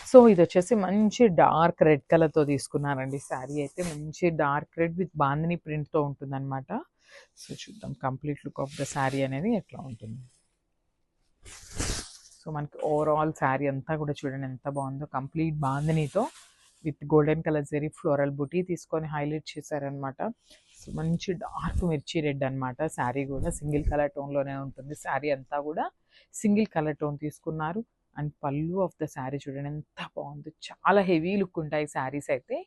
So ఇది వచ్చేసి మంచి డార్క్ రెడ్ కలర్తో తీసుకున్నానండి. శారీ అయితే మంచి డార్క్ రెడ్ విత్ బాందిని ప్రింట్తో ఉంటుందన్నమాట. సో చూద్దాం complete look of the sari అనేది ఎట్లా ఉంటుంది. సో మనకి ఓవరాల్ శారీ అంతా కూడా చూడండి ఎంత బాగుందో. కంప్లీట్ బాందినితో with golden colour zari floral buti తీసుకొని హైలైట్ చేశారనమాట. సో మంచి డార్క్ మిర్చి రెడ్ అనమాట. శారీ కూడా సింగిల్ కలర్ టోన్లోనే ఉంటుంది. శారీ అంతా కూడా సింగిల్ కలర్ టోన్ తీసుకున్నారు. అండ్ పళ్ళు ఆఫ్ ద శారీ చూడండి ఎంత బాగుంది. చాలా హెవీ లుక్ ఉంటాయి శారీస్ అయితే.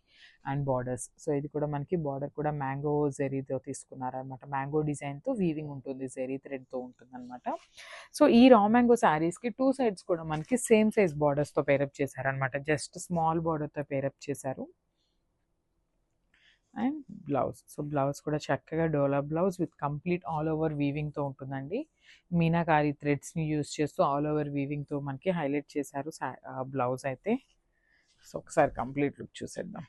అండ్ బార్డర్స్, సో ఇది కూడా మనకి బార్డర్ కూడా మ్యాంగో జెరీతో తీసుకున్నారనమాట. మ్యాంగో డిజైన్తో వీవింగ్ ఉంటుంది, జెరీ థ్రెడ్తో ఉంటుంది అనమాట. సో ఈ రా మ్యాంగో శారీస్కి టూ సైడ్స్ కూడా మనకి సేమ్ సైజ్ బార్డర్స్తో పేరప్ చేశారనమాట. జస్ట్ స్మాల్ బార్డర్తో పేరప్ చేశారు. అండ్ బ్లౌజ్, సో బ్లౌజ్ కూడా చక్కగా డోలా blouse with complete all over వీవింగ్తో ఉంటుందండి. మీనాకారి థ్రెడ్స్ని యూజ్ చేస్తూ ఆల్ ఓవర్ వీవింగ్తో మనకి హైలైట్ చేశారు బ్లౌజ్ అయితే. సో ఒకసారి కంప్లీట్ లుక్ చూసేద్దాం.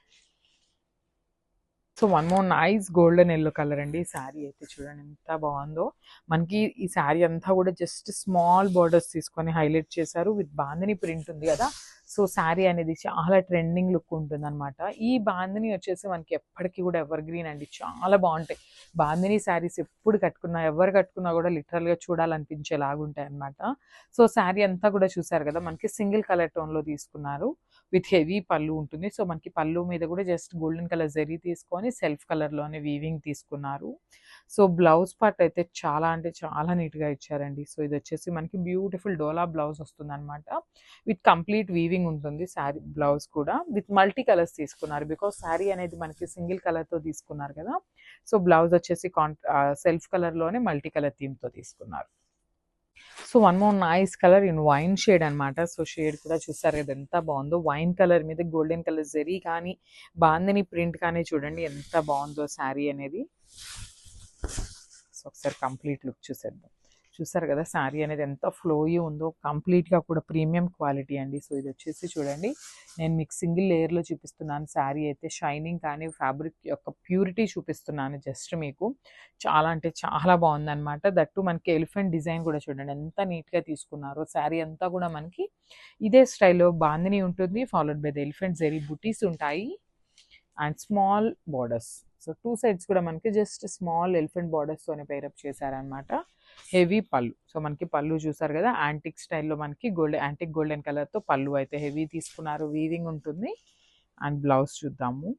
So one more nice golden yellow colour అండి. ఈ శారీ అయితే చూడండి ఎంత బాగుందో. మనకి ఈ శారీ అంతా కూడా జస్ట్ స్మాల్ బార్డర్స్ తీసుకొని హైలైట్ చేశారు విత్ బాందిని ప్రింట్ ఉంది కదా. సో శారీ అనేది చాలా ట్రెండింగ్ లుక్ ఉంటుంది అనమాట. ఈ బాందిని వచ్చేసి మనకి ఎప్పటికీ కూడా ఎవర్ గ్రీన్ అండి, చాలా బాగుంటాయి. బాందిని శారీస్ ఎప్పుడు కట్టుకున్నా ఎవరు కట్టుకున్నా కూడా లిటరల్గా చూడాలనిపించేలాగా ఉంటాయి అనమాట. సో శారీ అంతా కూడా చూసారు కదా, మనకి సింగిల్ కలర్ టోన్లో తీసుకున్నారు విత్ హెవీ పళ్ళు ఉంటుంది. సో మనకి పళ్ళు మీద కూడా జస్ట్ గోల్డెన్ కలర్ జరీ తీసుకొని సెల్ఫ్ కలర్లోనే వీవింగ్ తీసుకున్నారు. సో బ్లౌజ్ పార్ట్ అయితే చాలా అంటే చాలా నీట్గా ఇచ్చారండి. సో ఇది వచ్చేసి మనకి బ్యూటిఫుల్ డోలా బ్లౌజ్ వస్తుంది అనమాట. విత్ కంప్లీట్ వీవింగ్ ఉంటుంది శారీ. బ్లౌజ్ కూడా విత్ మల్టీ కలర్స్ తీసుకున్నారు, బికాస్ శారీ అనేది మనకి సింగిల్ కలర్తో తీసుకున్నారు కదా. సో బ్లౌజ్ వచ్చేసి సెల్ఫ్ కలర్లోనే మల్టీ కలర్ థీమ్తో తీసుకున్నారు. So one more nice colour in wine shade అనమాట. సో షేడ్ కూడా చూసారు కదా ఎంత బాగుందో. వైన్ కలర్ మీద గోల్డెన్ కలర్ జరీ కానీ బాందిని ప్రింట్ కానీ చూడండి ఎంత బాగుందో శారీ అనేది. సో ఒకసారి కంప్లీట్ లుక్ చూసేద్దాం. చూసారు కదా శారీ అనేది ఎంత ఫ్లోయీ ఉందో, కంప్లీట్గా కూడా ప్రీమియం క్వాలిటీ అండి. సో ఇది వచ్చేసి చూడండి, నేను మీకు సింగిల్ లేయర్లో చూపిస్తున్నాను. శారీ అయితే షైనింగ్ కానీ ఫ్యాబ్రిక్ యొక్క ప్యూరిటీ చూపిస్తున్నాను జస్ట్ మీకు. చాలా అంటే చాలా బాగుందన్నమాట. దట్టు మనకి ఎలిఫెంట్ డిజైన్ కూడా చూడండి ఎంత నీట్గా తీసుకున్నారో. శారీ అంతా కూడా మనకి ఇదే స్టైల్లో బాందిని ఉంటుంది, followed by the elephant zari బుటీస్ ఉంటాయి and small borders. So two sides కూడా మనకి జస్ట్ స్మాల్ ఎలిఫెంట్ బార్డర్స్తోనే పేరప్ చేశారనమాట. హెవీ పళ్ళు, సో మనకి పళ్ళు చూసారు కదా యాంటిక్ స్టైల్లో మనకి యాంటిక్ గోల్డెన్ కలర్తో పళ్ళు అయితే హెవీ తీసుకున్నారు, వీవింగ్ ఉంటుంది. అండ్ బ్లౌజ్ చూద్దాము.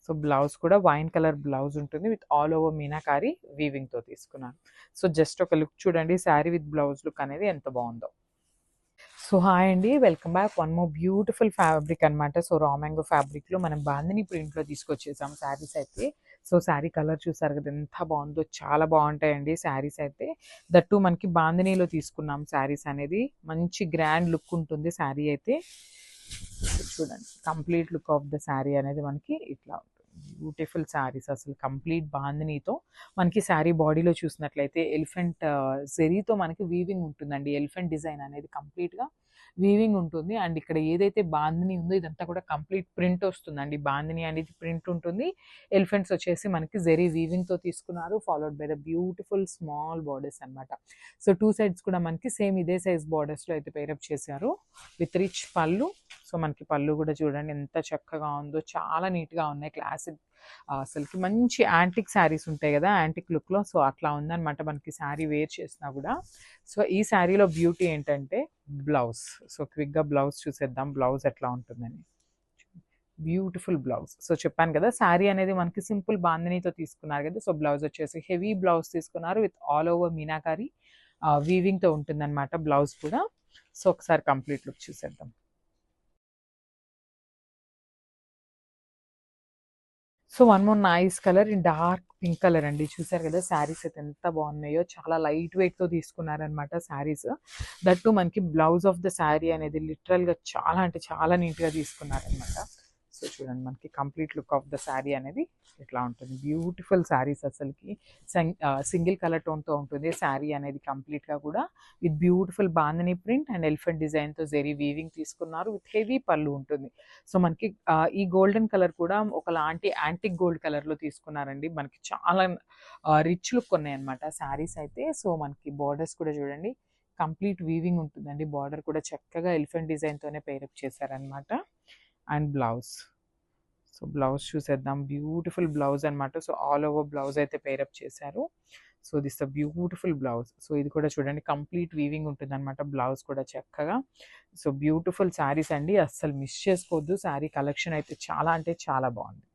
సో బ్లౌజ్ కూడా వైన్ కలర్ బ్లౌజ్ ఉంటుంది విత్ ఆల్ ఓవర్ మీనాకారి వీవింగ్తో తీసుకున్నాను. సో జస్ట్ ఒక లుక్ చూడండి శారీ విత్ బ్లౌజ్ లుక్ అనేది ఎంత బాగుందో. సో హాయ్ అండి, welcome back. One more beautiful fabric అనమాట. సో రా మ్యాంగో ఫ్యాబ్రిక్లో మనం బాందిని ప్రింట్లో తీసుకొచ్చేసాం శారీస్ అయితే. సో శారీ కలర్ చూసారు కదా ఎంత బాగుందో, చాలా బాగుంటాయండి శారీస్ అయితే. దట్టు మనకి బాందినీలో తీసుకున్నాం శారీస్ అనేది. మంచి గ్రాండ్ లుక్ ఉంటుంది శారీ అయితే. చూడండి complete look of the sari అనేది మనకి ఇట్లా ఉంటుంది. బ్యూటిఫుల్ శారీస్ అసలు కంప్లీట్ బాందినీతో. మనకి శారీ బాడీలో చూసినట్లయితే ఎలిఫెంట్ జెరీతో మనకి వీవింగ్ ఉంటుందండి. ఎలిఫెంట్ డిజైన్ అనేది కంప్లీట్గా వీవింగ్ ఉంటుంది. అండ్ ఇక్కడ ఏదైతే బాందిని ఉందో ఇదంతా కూడా కంప్లీట్ ప్రింట్ వస్తుందండి. బాందిని అనేది ప్రింట్ ఉంటుంది, ఎలిఫెంట్స్ వచ్చేసి మనకి జెరీ వీవింగ్తో తీసుకున్నారు, followed by the beautiful small borders అనమాట. సో టూ సైడ్స్ కూడా మనకి సేమ్ ఇదే సైజ్ బార్డర్స్లో అయితే పేరప్ చేశారు విత్ రిచ్ పళ్ళు. సో మనకి పళ్ళు కూడా చూడండి ఎంత చక్కగా ఉందో, చాలా నీట్గా ఉన్నాయి. క్లాసిక్ అసలుకి మంచి యాంటిక్ శారీస్ ఉంటాయి కదా యాంటిక్ లుక్లో, సో అట్లా ఉందన్నమాట మనకి శారీ వేర్ చేసినా కూడా. సో ఈ శారీలో బ్యూటీ ఏంటంటే బ్లౌజ్. సో క్విక్గా బ్లౌజ్ చూసేద్దాం బ్లౌజ్ ఎట్లా ఉంటుందని. Beautiful blouse. సో చెప్పాను కదా శారీ అనేది మనకి సింపుల్ బాందినీతో తీసుకున్నారు కదా. సో బ్లౌజ్ వచ్చేసి హెవీ బ్లౌజ్ తీసుకున్నారు విత్ ఆల్ ఓవర్ మీనాకారి వీవింగ్తో ఉంటుందన్నమాట బ్లౌజ్ కూడా. సో ఒకసారి కంప్లీట్ లుక్ చూసేద్దాం. So one more nice colour in dark pink colour అండి. చూసారు కదా శారీస్ అయితే ఎంత బాగున్నాయో, చాలా లైట్ వెయిట్తో తీసుకున్నారనమాట శారీస్. దట్టు మనకి బ్లౌజ్ ఆఫ్ ద శారీ అనేది లిటరల్గా చాలా అంటే చాలా నీట్గా తీసుకున్నారనమాట. సో చూడండి మనకి complete look of the sari అనేది ఇట్లా ఉంటుంది. బ్యూటిఫుల్ శారీస్ అసలుకి. సింగిల్ కలర్ టోన్తో ఉంటుంది శారీ అనేది కంప్లీట్గా కూడా with beautiful bandhani print and elephant డిజైన్తో జెరీ వీవింగ్ తీసుకున్నారు విత్ హెవీ పళ్ళు ఉంటుంది. సో మనకి ఈ గోల్డెన్ కలర్ కూడా ఒకలాంటి యాంటిక్ గోల్డ్ కలర్లో తీసుకున్నారండి. మనకి చాలా రిచ్ లుక్ ఉన్నాయి అనమాట శారీస్ అయితే. సో మనకి బార్డర్స్ కూడా చూడండి కంప్లీట్ వీవింగ్ ఉంటుందండి. బార్డర్ కూడా చక్కగా ఎలిఫెంట్ డిజైన్తోనే పేరప్ చేశారనమాట. And blouse. సో బ్లౌజ్ చూసేద్దాం. బ్యూటిఫుల్ బ్లౌజ్ అనమాట. సో ఆల్ ఓవర్ బ్లౌజ్ అయితే పేరప్ చేశారు. So this a beautiful blouse. So ఇది కూడా చూడండి కంప్లీట్ వీవింగ్ ఉంటుందన్నమాట. బ్లౌజ్ కూడా చక్కగా. సో బ్యూటిఫుల్ శారీస్ అండి. అస్సలు మిస్ చేసుకోవద్దు. శారీ కలెక్షన్ అయితే చాలా అంటే చాలా బాగుంది.